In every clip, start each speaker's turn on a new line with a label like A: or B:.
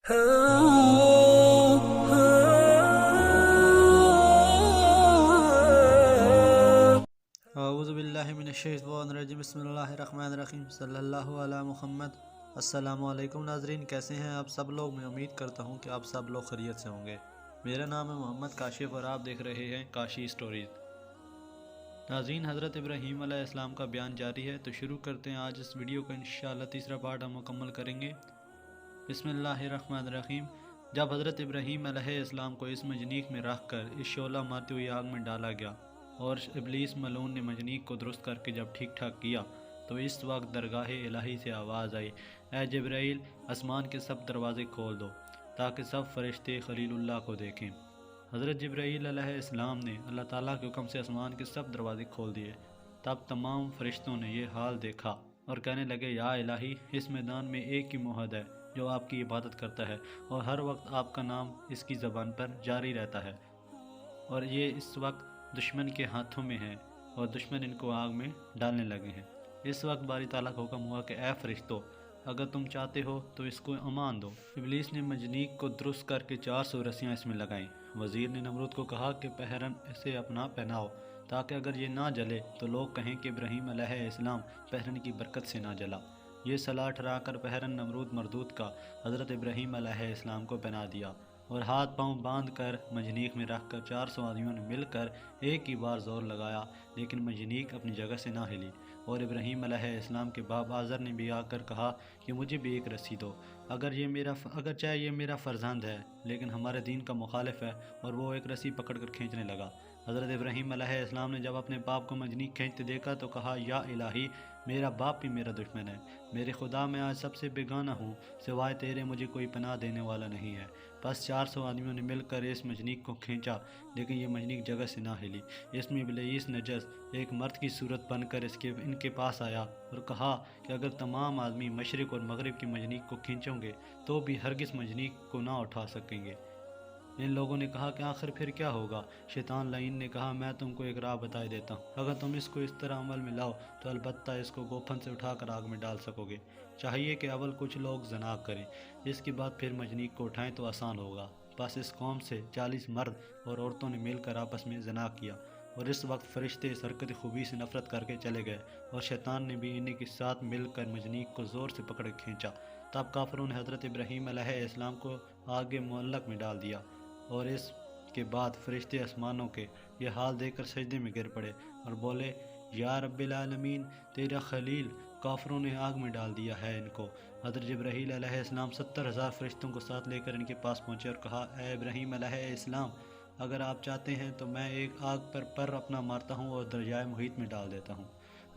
A: اعوذ باللہ من الشیطان الرجیم بسم اللہ الرحمن الرحیم صلی اللہ علی محمد۔ السلام علیکم ناظرین، کیسے ہیں آپ سب لوگ؟ میں امید کرتا ہوں کہ آپ سب لوگ خیریت سے ہوں گے۔ میرا نام ہے محمد کاشف اور آپ دیکھ رہے ہیں کاشی سٹوریز۔ ناظرین، حضرت ابراہیم علیہ السلام کا بیان جاری ہے، تو شروع کرتے ہیں آج اس ویڈیو کا۔ انشاءاللہ تیسرا پارٹ ہم مکمل کریں گے۔ بسم اللہ الرحمن الرحیم۔ جب حضرت ابراہیم علیہ السلام کو اس منجنیق میں رکھ کر اس شعلہ مارتی ہوئی آگ میں ڈالا گیا اور ابلیس ملعون نے منجنیق کو درست کر کے جب ٹھیک ٹھاک کیا تو اس وقت درگاہ الہی سے آواز آئی، اے جبرائیل، آسمان کے سب دروازے کھول دو تاکہ سب فرشتے خلیل اللہ کو دیکھیں۔ حضرت جبرائیل علیہ السلام نے اللہ تعالیٰ کے حکم سے آسمان کے سب دروازے کھول دیے۔ تب تمام فرشتوں نے یہ حال دیکھا اور کہنے لگے، یا الہی، اس میدان میں ایک ہی موحد ہے جو آپ کی عبادت کرتا ہے اور ہر وقت آپ کا نام اس کی زبان پر جاری رہتا ہے، اور یہ اس وقت دشمن کے ہاتھوں میں ہے اور دشمن ان کو آگ میں ڈالنے لگے ہیں۔ اس وقت باری تعالیٰ کا حکم ہوا کہ اے فرشتوں، اگر تم چاہتے ہو تو اس کو امان دو۔ ابلیس نے منجنیق کو درست کر کے 400 رسیاں اس میں لگائیں۔ وزیر نے نمرود کو کہا کہ پہرن اسے اپنا پہناؤ تاکہ اگر یہ نہ جلے تو لوگ کہیں کہ ابراہیم علیہ السلام پہرن کی برکت سے نہ جلا۔ یہ صلاح ٹھہرا کر پہرن نمرود مردود کا حضرت ابراہیم علیہ السلام کو پہنا دیا اور ہاتھ پاؤں باندھ کر منجنیق میں رکھ کر 400 آدمیوں نے مل کر ایک ہی بار زور لگایا، لیکن منجنیق اپنی جگہ سے نہ ہلی۔ اور ابراہیم علیہ السلام کے باپ آزر نے بھی آ کر کہا کہ مجھے بھی ایک رسی دو، اگرچہ یہ میرا فرزند ہے لیکن ہمارے دین کا مخالف ہے، اور وہ ایک رسی پکڑ کر کھینچنے لگا۔ حضرت ابراہیم علیہ السلام نے جب اپنے باپ کو منجنیق کھینچتے دیکھا تو کہا، یا الہی، میرا باپ بھی میرا دشمن ہے، میرے خدا میں آج سب سے بیگانہ ہوں، سوائے تیرے مجھے کوئی پناہ دینے والا نہیں ہے۔ بس 400 آدمیوں نے مل کر اس منجنیق کو کھینچا لیکن یہ منجنیق جگہ سے نہ ہلی۔ اس میں ابلیس نجس ایک مرد کی صورت بن کر ان کے پاس آیا اور کہا کہ اگر تمام آدمی مشرق اور مغرب کی منجنیق کو کھینچیں گے تو بھی ہرگز منجنیق کو نہ اٹھا سکیں گے۔ ان لوگوں نے کہا کہ آخر پھر کیا ہوگا؟ شیطان لعین نے کہا، میں تم کو ایک راہ بتائے دیتا ہوں، اگر تم اس کو اس طرح عمل میں لاؤ تو البتہ اس کو گوپھن سے اٹھا کر آگ میں ڈال سکو گے۔ چاہیے کہ اول کچھ لوگ زنا کریں، اس کے بعد پھر منجنیق کو اٹھائیں تو آسان ہوگا۔ بس اس قوم سے 40 مرد اور عورتوں نے مل کر آپس میں زنا کیا، اور اس وقت فرشتے اس حرکت خوبی سے نفرت کر کے چلے گئے اور شیطان نے بھی انہیں کے ساتھ مل کر منجنیق کو زور سے پکڑ کے کھینچا۔ تب کافروں نے حضرت ابراہیم علیہ السلام کو آگ معلق میں ڈال دیا، اور اس کے بعد فرشتے آسمانوں کے یہ حال دیکھ کر سجدے میں گر پڑے اور بولے، یا رب العالمین، تیرا خلیل کافروں نے آگ میں ڈال دیا ہے ان کو۔ حضرت جبرائیل علیہ السلام 70,000 فرشتوں کو ساتھ لے کر ان کے پاس پہنچے اور کہا، اے ابراہیم علیہ السلام، اگر آپ چاہتے ہیں تو میں ایک آگ پر اپنا مارتا ہوں اور دریائے محیط میں ڈال دیتا ہوں۔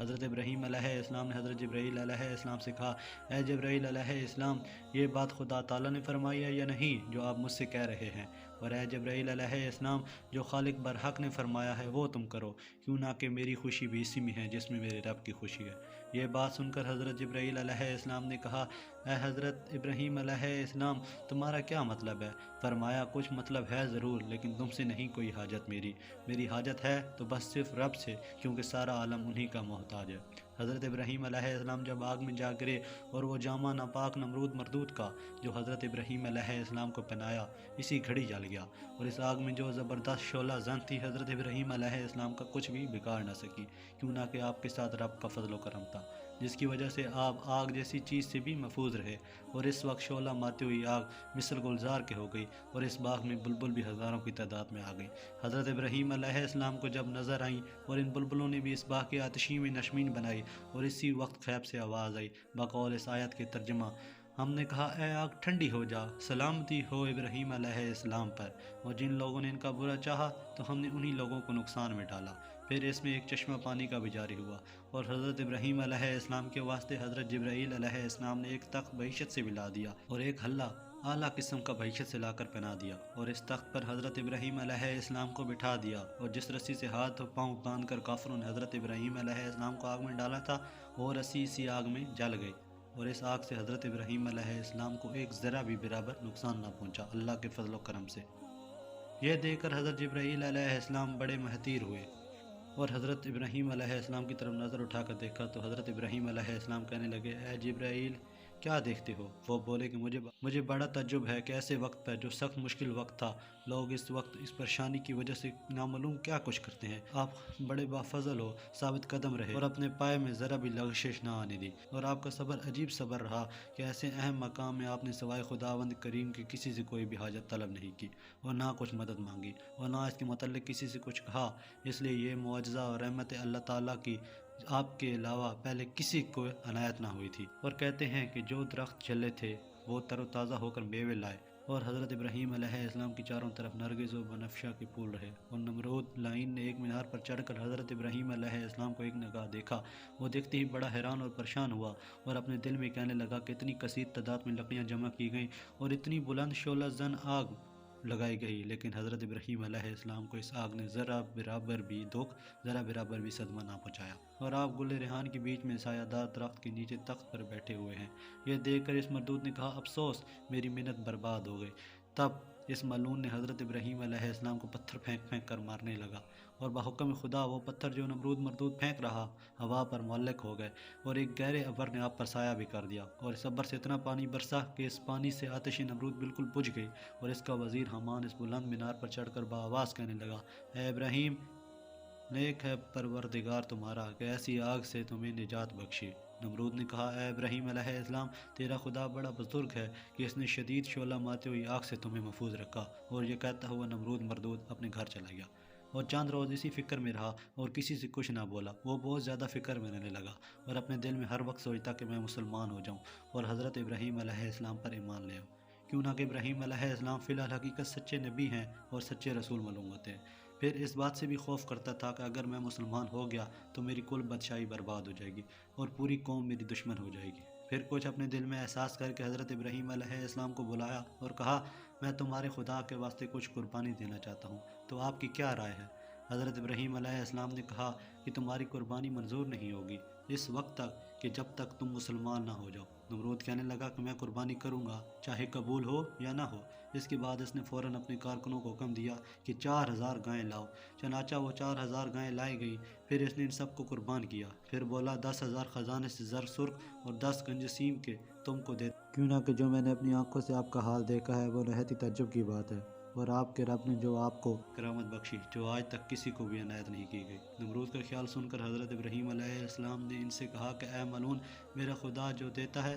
A: حضرت ابراہیم علیہ السلام نے حضرت جبرائیل علیہ السلام سے کہا، اے جبرائیل علیہ السلام، یہ بات خدا تعالیٰ نے فرمائی ہے یا نہیں جو آپ مجھ سے کہہ رہے ہیں؟ اور اے جبرائیل علیہ السلام، جو خالق برحق نے فرمایا ہے وہ تم کرو، کیوں نہ کہ میری خوشی بھی اسی میں ہے جس میں میرے رب کی خوشی ہے۔ یہ بات سن کر حضرت جبرائیل علیہ السلام نے کہا، اے حضرت ابراہیم علیہ السلام، تمہارا کیا مطلب ہے؟ فرمایا، کچھ مطلب ہے ضرور، لیکن تم سے نہیں کوئی حاجت میری حاجت ہے تو بس صرف رب سے، کیونکہ سارا عالم انہی کا محتاج ہے۔ حضرت ابراہیم علیہ السلام جب آگ میں جا گرے اور وہ جامہ ناپاک نمرود مردود کا جو حضرت ابراہیم علیہ السلام کو پہنایا اسی گھڑی جل گیا، اور اس آگ میں جو زبردست شعلہ زن تھی حضرت ابراہیم علیہ السلام کا کچھ بھی بگاڑ نہ سکی، کیوں نہ کہ آپ کے ساتھ رب کا فضل و کرم تھا، جس کی وجہ سے آپ آگ جیسی چیز سے بھی محفوظ رہے۔ اور اس وقت شعلہ مارتی ہوئی آگ مثل گلزار کے ہو گئی، اور اس باغ میں بلبل بھی ہزاروں کی تعداد میں آ گئی۔ حضرت ابراہیم علیہ السلام کو جب نظر آئیں اور ان بلبلوں نے بھی اس باغ کی آتشی میں نشمین بنائی، اور اسی وقت غیب سے آواز آئی بقول اس آیت کے ترجمہ، ہم نے کہا، اے آگ ٹھنڈی ہو جا، سلامتی ہو ابراہیم علیہ السلام پر، اور جن لوگوں نے ان کا برا چاہا تو ہم نے انہی لوگوں کو نقصان میں ڈالا۔ پھر اس میں ایک چشمہ پانی کا بھی جاری ہوا، اور حضرت ابراہیم علیہ السلام کے واسطے حضرت جبرائیل علیہ السلام نے ایک تخت بہشت سے بھی لا دیا اور ایک ہلہ اعلیٰ قسم کا بہشت سے لا کر پہنا دیا، اور اس تخت پر حضرت ابراہیم علیہ السلام کو بٹھا دیا، اور جس رسی سے ہاتھ اور پاؤں باندھ کر کافروں نے حضرت ابراہیم علیہ السلام کو آگ میں ڈالا تھا وہ رسی اسی آگ میں جل گئی، اور اس آگ سے حضرت ابراہیم علیہ السلام کو ایک ذرہ بھی برابر نقصان نہ پہنچا، اللہ کے فضل و کرم سے۔ یہ دیکھ کر حضرت جبرائیل علیہ السلام بڑے محتیر ہوئے اور حضرت ابراہیم علیہ السلام کی طرف نظر اٹھا کر دیکھا تو حضرت ابراہیم علیہ السلام کہنے لگے، اے جبرائیل، کیا دیکھتے ہو؟ وہ بولے کہ مجھے بڑا تعجب ہے کہ ایسے وقت پر جو سخت مشکل وقت تھا، لوگ اس وقت اس پریشانی کی وجہ سے نامعلوم کیا کچھ کرتے ہیں۔ آپ بڑے بافضل ہو، ثابت قدم رہے اور اپنے پائے میں ذرا بھی لغزش نہ آنے دی، اور آپ کا صبر عجیب صبر رہا کہ ایسے اہم مقام میں آپ نے سوائے خداوند کریم کے کسی سے کوئی بھی حاجت طلب نہیں کی، اور نہ کچھ مدد مانگی، اور نہ اس کے متعلق کسی سے کچھ کہا۔ اس لیے یہ معجزہ اور رحمت اللہ تعالیٰ کی آپ کے علاوہ پہلے کسی کو عنایت نہ ہوئی تھی۔ اور کہتے ہیں کہ جو درخت جلے تھے وہ تر و تازہ ہو کر میوے لائے، اور حضرت ابراہیم علیہ السلام کی چاروں طرف نرگس و بنفشہ کے پھول رہے، اور نمرود لائن نے ایک مینار پر چڑھ کر حضرت ابراہیم علیہ السلام کو ایک نگاہ دیکھا۔ وہ دیکھتے ہی بڑا حیران اور پریشان ہوا، اور اپنے دل میں کہنے لگا کہ اتنی کثیر تعداد میں لکڑیاں جمع کی گئیں اور اتنی بلند شعلہ زن آگ لگائی گئی، لیکن حضرت ابراہیم علیہ السلام کو اس آگ نے ذرا برابر بھی صدمہ نہ پہنچایا، اور آپ گل ریحان کے بیچ میں سایہ دار درخت کے نیچے تخت پر بیٹھے ہوئے ہیں۔ یہ دیکھ کر اس مردود نے کہا، افسوس، میری محنت برباد ہو گئی۔ تب اس ملعون نے حضرت ابراہیم علیہ السلام کو پتھر پھینک پھینک کر مارنے لگا، اور بحکم خدا وہ پتھر جو مردود پھینک رہا ہوا پر معلق ہو گئے، اور ایک گہرے ابر نے آپ پر سایہ بھی کر دیا، اور اس ابر سے اتنا پانی برسا کہ اس پانی سے آتش نمرود بالکل بجھ گئی، اور اس کا وزیر حامان اس بلند مینار پر چڑھ کر بآواز کہنے لگا، اے ابراہیم، نیک ہے پروردگار تمہارا کہ ایسی آگ سے تمہیں نجات بخشی۔ نمرود نے کہا، اے ابراہیم علیہ السلام، تیرا خدا بڑا بزرگ ہے کہ اس نے شدید شعلہ مارتے ہوئی آگ سے تمہیں محفوظ رکھا۔ اور یہ کہتا ہوا مردود اپنے گھر چلا گیا، اور چند روز اسی فکر میں رہا اور کسی سے کچھ نہ بولا۔ وہ بہت زیادہ فکر میں رہنے لگا، اور اپنے دل میں ہر وقت سوچتا کہ میں مسلمان ہو جاؤں اور حضرت ابراہیم علیہ السلام پر ایمان لے آؤں، کیوں نہ کہ ابراہیم علیہ السلام فی الحال حقیقت سچے نبی ہیں اور سچے رسول معلوم ہوتے ہیں۔ پھر اس بات سے بھی خوف کرتا تھا کہ اگر میں مسلمان ہو گیا تو میری کل بادشاہی برباد ہو جائے گی اور پوری قوم میری دشمن ہو جائے گی۔ پھر کچھ اپنے دل میں احساس کر کے حضرت ابراہیم علیہ السلام کو بلایا اور کہا، میں تمہارے خدا کے واسطے کچھ قربانی دینا چاہتا ہوں، تو آپ کی کیا رائے ہے؟ حضرت ابراہیم علیہ السلام نے کہا کہ تمہاری قربانی منظور نہیں ہوگی اس وقت تک کہ جب تک تم مسلمان نہ ہو جاؤ۔ نمرود کہنے لگا کہ میں قربانی کروں گا، چاہے قبول ہو یا نہ ہو۔ اس کے بعد اس نے فوراً اپنے کارکنوں کو حکم دیا کہ 4000 گائیں لاؤ۔ چنانچہ وہ 4000 گائیں لائی گئیں۔ پھر اس نے ان سب کو قربان کیا، پھر بولا، 10,000 خزانے سے زر سرخ اور 10 گنج سیم کے تم کو دے، کیوں نہ کہ جو میں نے اپنی آنکھوں سے آپ کا حال دیکھا ہے وہ نہایت ہی تعجب کی بات ہے، اور آپ کے رب نے جو آپ کو کرامت بخشی جو آج تک کسی کو بھی عنایت نہیں کی گئی۔ نمرود کا خیال سن کر حضرت ابراہیم علیہ السلام نے ان سے کہا کہ اے ملعون، میرا خدا جو دیتا ہے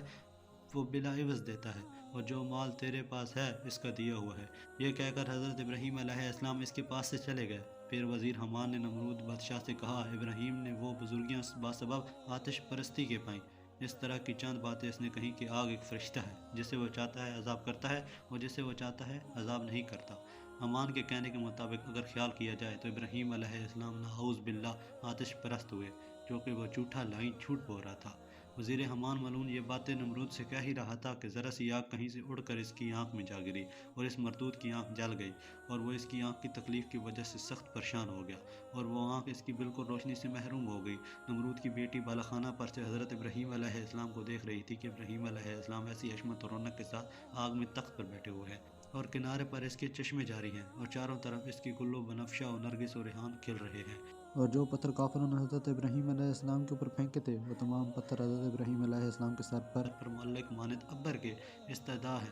A: وہ بلا عوض دیتا ہے، اور جو مال تیرے پاس ہے اس کا دیا ہوا ہے۔ یہ کہہ کر حضرت ابراہیم علیہ السلام اس کے پاس سے چلے گئے۔ پھر وزیر حمان نے نمرود بادشاہ سے کہا، ابراہیم نے وہ بزرگیاں باسبب آتش پرستی کے پائیں۔ اس طرح کی چند باتیں اس نے کہیں کہ آگ ایک فرشتہ ہے، جسے وہ چاہتا ہے عذاب کرتا ہے اور جسے وہ چاہتا ہے عذاب نہیں کرتا۔ حمان کے کہنے کے مطابق اگر خیال کیا جائے تو ابراہیم علیہ السلام نعوذ باللہ آتش پرست ہوئے، جو کہ وہ جھوٹا لائن جھوٹ بول رہا تھا۔ وزیر حمان ملعون یہ باتیں نمرود سے کہہ ہی رہا تھا کہ ذرا سی آگ کہیں سے اڑ کر اس کی آنکھ میں جا گری، اور اس مردود کی آنکھ جل گئی، اور وہ اس کی آنکھ کی تکلیف کی وجہ سے سخت پریشان ہو گیا، اور وہ آنکھ اس کی بالکل روشنی سے محروم ہو گئی۔ نمرود کی بیٹی بالا خانہ پر سے حضرت ابراہیم علیہ السلام کو دیکھ رہی تھی کہ ابراہیم علیہ السلام ایسی عظمت اور رونق کے ساتھ آگ میں تخت پر بیٹھے ہوئے ہیں، اور کنارے پر اس کے چشمے جاری ہیں، اور چاروں طرف اس کی گل و بنفشہ و نرگس و ریحان کھل رہے ہیں۔ اور جو پتھر کافروں نے حضرت ابراہیم علیہ السلام کے اوپر پھینکے تھے وہ تمام پتھر حضرت ابراہیم علیہ السلام کے سر پر معلق مانند ابر کے استدعا ہے،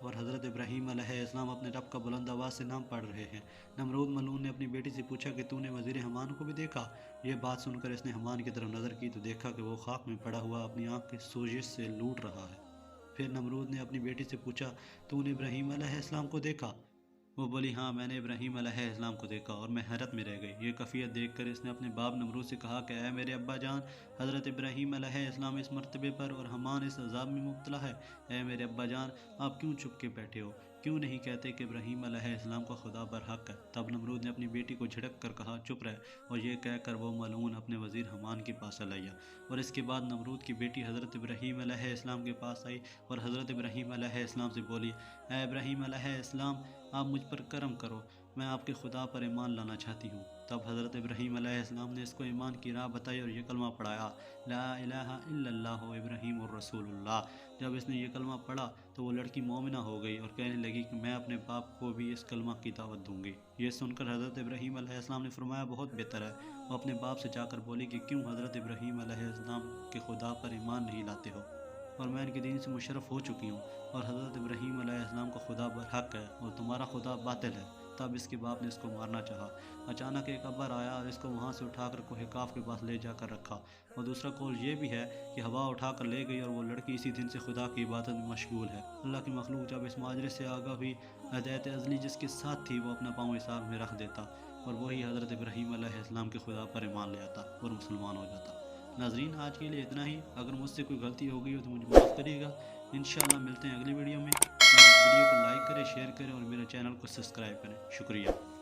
A: اور حضرت ابراہیم علیہ السلام اپنے رب کا بلند آواز سے نام پڑھ رہے ہیں۔ نمرود ملعون نے اپنی بیٹی سے پوچھا کہ تو نے وزیر حمان کو بھی دیکھا؟ یہ بات سن کر اس نے حمان کی طرف نظر کی تو دیکھا کہ وہ خاک میں پڑا ہوا اپنی آنکھ کی سوزش سے لوٹ رہا ہے۔ پھر نمرود نے اپنی بیٹی سے پوچھا، تو نے ابراہیم علیہ السلام کو دیکھا؟ وہ بولی، ہاں، میں نے ابراہیم علیہ السلام کو دیکھا، اور میں حیرت میں رہ گئی۔ یہ کیفیت دیکھ کر اس نے اپنے باپ نمرود سے کہا کہ اے میرے ابا جان، حضرت ابراہیم علیہ السلام اس مرتبے پر اور حمان اس عذاب میں مبتلا ہے۔ اے میرے ابا جان، آپ کیوں چھپ کے بیٹھے ہو؟ کیوں نہیں کہتے کہ ابراہیم علیہ السلام کا خدا برحق ہے؟ تب نمرود نے اپنی بیٹی کو جھڑک کر کہا، چپ رہ، اور یہ کہہ کر وہ ملعون اپنے وزیر حمان کے پاس چلا گیا۔ اور اس کے بعد نمرود کی بیٹی حضرت ابراہیم علیہ السلام کے پاس آئی اور حضرت ابراہیم علیہ السلام سے بولی، اے ابراہیم علیہ السلام، آپ مجھ پر کرم کرو، میں آپ کے خدا پر ایمان لانا چاہتی ہوں۔ تب حضرت ابراہیم علیہ السلام نے اس کو ایمان کی راہ بتائی اور یہ کلمہ پڑھایا، لا الہ الا اللہ ابراہیم الرسول اللہ۔ جب اس نے یہ کلمہ پڑھا تو وہ لڑکی مومنہ ہو گئی اور کہنے لگی کہ میں اپنے باپ کو بھی اس کلمہ کی دعوت دوں گی۔ یہ سن کر حضرت ابراہیم علیہ السلام نے فرمایا، بہت بہتر ہے۔ وہ اپنے باپ سے جا کر بولی کہ کیوں حضرت ابراہیم علیہ السلام کے خدا پر ایمان نہیں لاتے ہو؟ اور میں ان کے دین سے مشرف ہو چکی ہوں، اور حضرت ابراہیم علیہ السلام کا خدا برحق ہے اور تمہارا خدا باطل ہے۔ تب اس کے باپ نے اس کو مارنا چاہا۔ اچانک ایک ابر آیا اور اس کو وہاں سے اٹھا کر کوہ کاف کے پاس لے جا کر رکھا، اور دوسرا قول یہ بھی ہے کہ ہوا اٹھا کر لے گئی اور وہ لڑکی اسی دن سے خدا کی عبادت میں مشغول ہے۔ اللہ کی مخلوق جب اس ماجرے سے آگاہ ہوئی، ہدایت ازلی جس کے ساتھ تھی وہ اپنا پاؤں اس آگ میں رکھ دیتا اور وہی حضرت ابراہیم علیہ السلام کے خدا پر ایمان لے آتا اور مسلمان ہو جاتا۔ ناظرین، آج کے لیے اتنا ہی۔ اگر مجھ سے کوئی غلطی ہو گئی ہو تو مجھے معاف کریے گا۔ انشاءاللہ ملتے ہیں اگلی ویڈیو میں۔ اور ویڈیو کو لائک کریں، شیئر کریں اور میرے چینل کو سبسکرائب کریں۔ شکریہ۔